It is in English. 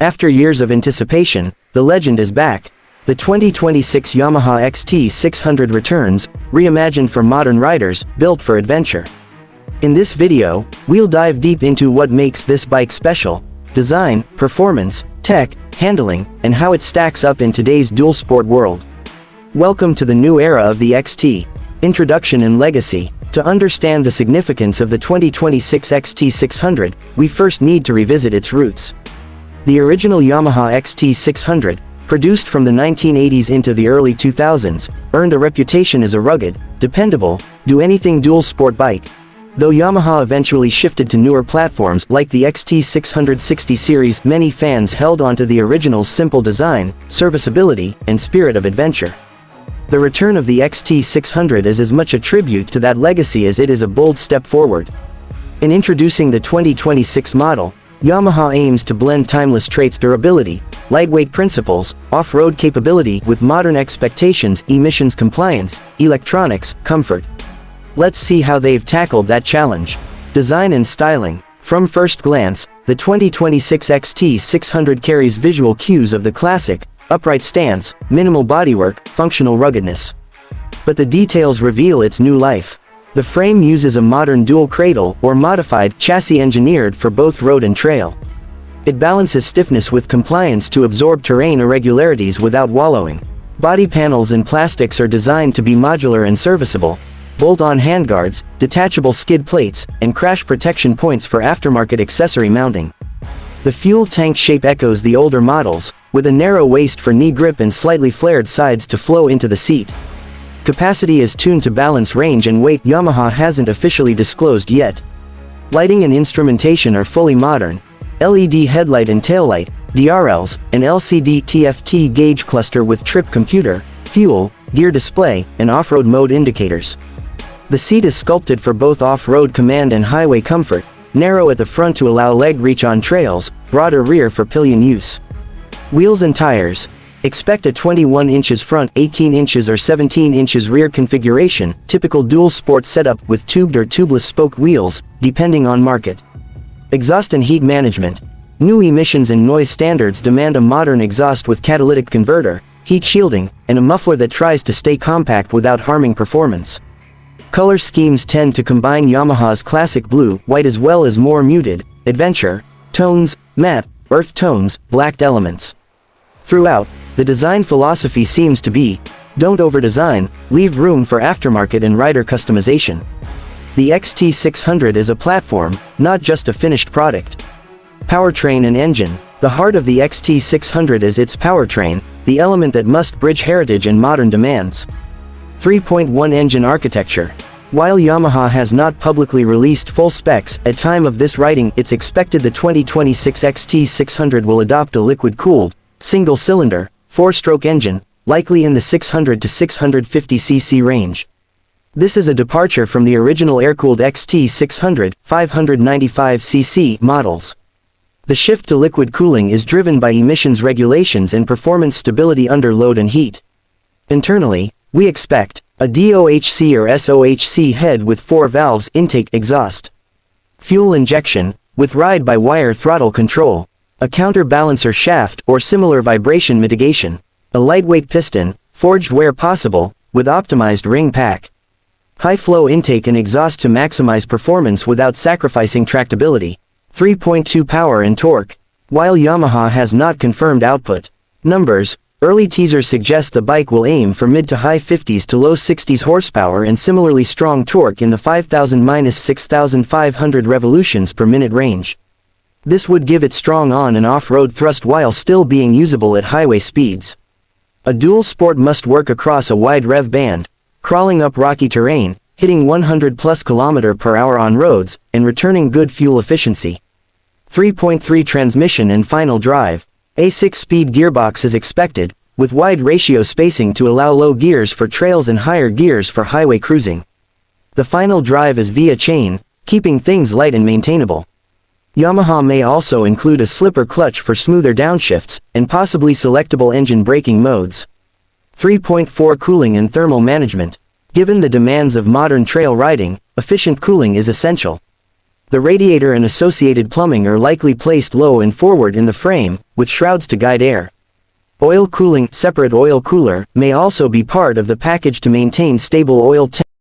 After years of anticipation, the legend is back. The 2026 Yamaha XT 600 returns, reimagined for modern riders, built for adventure. In this video, we'll dive deep into what makes this bike special: design, performance, tech, handling, and how it stacks up in today's dual sport world. Welcome to the new era of the XT. Introduction and legacy. To understand the significance of the 2026 XT 600, we first need to revisit its roots. The original Yamaha XT 600, produced from the 1980s into the early 2000s, earned a reputation as a rugged, dependable, do-anything dual sport bike. Though Yamaha eventually shifted to newer platforms like the XT 660 series, many fans held onto the original's simple design, serviceability, and spirit of adventure. The return of the XT 600 is as much a tribute to that legacy as it is a bold step forward. In introducing the 2026 model, Yamaha aims to blend timeless traits: durability, lightweight principles, off-road capability with modern expectations: emissions compliance, electronics, comfort. Let's see how they've tackled that challenge. Design and styling. From first glance, the 2026 XT 600 carries visual cues of the classic: upright stance, minimal bodywork, functional ruggedness. But the details reveal its new life. The frame uses a modern dual cradle or modified chassis engineered for both road and trail. It balances stiffness with compliance to absorb terrain irregularities without wallowing. Body panels and plastics are designed to be modular and serviceable. Bolt-on handguards, detachable skid plates, and crash protection points for aftermarket accessory mounting. The fuel tank shape echoes the older models, with a narrow waist for knee grip and slightly flared sides to flow into the seat. Capacity is tuned to balance range and weight. Yamaha hasn't officially disclosed yet. Lighting and instrumentation are fully modern: LED headlight and taillight, DRLs, an LCD TFT gauge cluster with trip computer, fuel, gear display, and off-road mode indicators. The seat is sculpted for both off-road command and highway comfort, narrow at the front to allow leg reach on trails, broader rear for pillion use. Wheels and tires. Expect a 21 inches front, 18 inches or 17 inches rear configuration, typical dual sport setup with tubed or tubeless spoke wheels, depending on market. Exhaust and heat management. New emissions and noise standards demand a modern exhaust with catalytic converter, heat shielding, and a muffler that tries to stay compact without harming performance. Color schemes tend to combine Yamaha's classic blue, white as well as more muted, adventure, tones, matte, earth tones, blacked elements. Throughout, the design philosophy seems to be: don't over-design, leave room for aftermarket and rider customization. The XT 600 is a platform, not just a finished product. Powertrain and engine. The heart of the XT 600 is its powertrain, the element that must bridge heritage and modern demands. 3.1 engine architecture. While Yamaha has not publicly released full specs, at time of this writing, it's expected the 2026 XT 600 will adopt a liquid-cooled, single-cylinder, 4-stroke engine, likely in the 600 to 650 cc range. This is a departure from the original air-cooled XT 600, 595 cc models. The shift to liquid cooling is driven by emissions regulations and performance stability under load and heat. Internally, we expect a DOHC or SOHC head with 4 valves intake exhaust. Fuel injection, with ride-by-wire throttle control. A counterbalancer shaft or similar vibration mitigation. A lightweight piston, forged where possible, with optimized ring pack. High-flow intake and exhaust to maximize performance without sacrificing tractability. 3.2 power and torque. While Yamaha has not confirmed output numbers, early teasers suggest the bike will aim for mid to high 50s to low 60s horsepower and similarly strong torque in the 5,000–6,500 revolutions per minute range. This would give it strong on and off-road thrust while still being usable at highway speeds. A dual sport must work across a wide rev band, crawling up rocky terrain, hitting 100+ km/h on roads, and returning good fuel efficiency. 3.3 transmission and final drive. A 6-speed gearbox is expected, with wide ratio spacing to allow low gears for trails and higher gears for highway cruising. The final drive is via chain, keeping things light and maintainable. Yamaha may also include a slipper clutch for smoother downshifts, and possibly selectable engine braking modes. 3.4 cooling and thermal management. Given the demands of modern trail riding, efficient cooling is essential. The radiator and associated plumbing are likely placed low and forward in the frame, with shrouds to guide air. Oil cooling, separate oil cooler, may also be part of the package to maintain stable oil temperature.